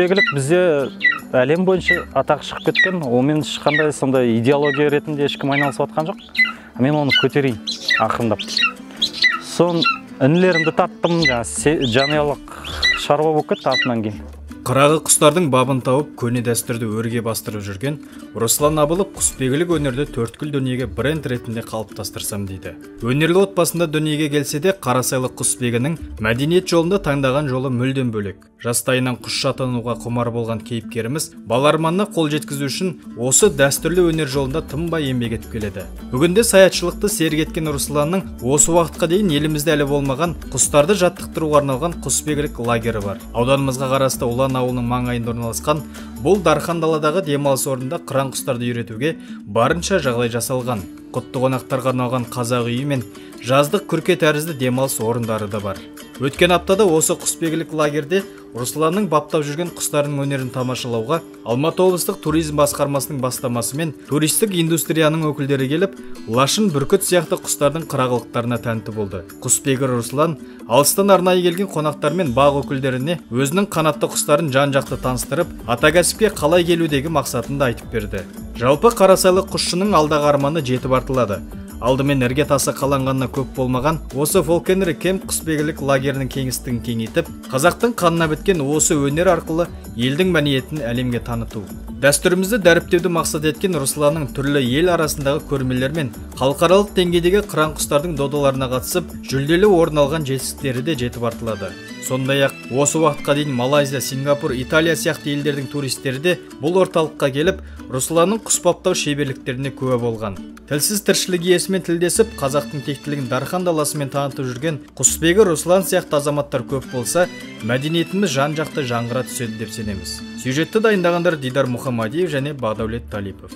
құсбегілік бізде әлем бойынша атақ шығып кеткен, онымен ешқандай сондай идеология ретінде ешкім айналысып жатқан жоқ. Мен оны көтерейін ақырындап. Сон інілерімді таттым, жанұялық шаруа болып кетті артынан кейін. Қырағы құстардың бабын тауып, көне дәстүрді өрге бастырып жүрген Руслан Абылов құсбегілік өнерді төрткүл дүниеге бренд ретінде қалыптастырсам дейді. Өнерлі отбасында дүниеге келсе де, Қарасайлы құсбегінің мәдениет жолында таңдаған жолы мүлдем бөлек. Жастайынан құс атануға құмар болған кейіпкеріміз баларманына қол жеткізу үшін осы дәстүрлі өнер жолында тынбай еңбек етіп келеді. Бүгінде саятшылықты серік еткен Русланның осы уақытқа дейін елімізде әлі болмаған құстарды жаттықтыруға арналған құсбегілік лагері бар. Ауданымызға қарасты Ұлан ауылының маңайында орналасқан бұл дархан даладағы демалыс орнында қыран құстарды үйретуге барынша жағдай жасалған. Құтты қонақтарға арналған қазақ үйі мен жаздық күрке тәрізді демалыс орындары да бар. Өткен аптада осы құсбегілік лагерде Русланның баптап жүрген құстардың өнерін тамашалауға Алматы облыстық туризм басқармасының бастамасымен туристік индустрияның өкілдері келіп, лашын, бүркіт сияқты құстардың қырағылықтарына тәнті болды. Құсбегі Руслан алыстан арнайы келген қонақтар мен бақ өкілдеріне өзінің қанатты құстарын жан-жақты таныстырып, ата кәсіпке қалай келудегі мақсатын да айтып берді. Жалпы Қарасайлы құсшының алдағы арманы жетіп артылады. Алдымен іргетасы қаланғанына көп болмаған осы Фолкенри Кемп құсбегілік лагерінің кеңістігін кеңейтіп, қазақтың қанына біткен осы өнер арқылы елдің мәдениетін әлемге таныту. Дәстүрімізді дәріптеуді мақсат еткен Русланның түрлі ел арасындағы көрмелер мен халықаралық деңгейдегі қыран құстардың додаларына қатысып, жүлделі орын алған жетістіктері де жетіп артылады. Сондай-ақ осы уақытқа дейін Малайзия, Сингапур, Италия сияқты елдердің туристері де бұл орталыққа келіп, Русланның құс баптау шеберліктеріне куә болған. Тілсіз тіршілік иесімен тілдесіп, қазақтың тектілігін дархан даласымен танытып жүрген құсбегі Руслан сияқты азаматтар көп болса, мәдениетіміз жан-жақты жаңғыра түседі деп сенеміз. Сюжетті дайындағандар Дидар Мұхамадиев және Бағдаулет Талипов.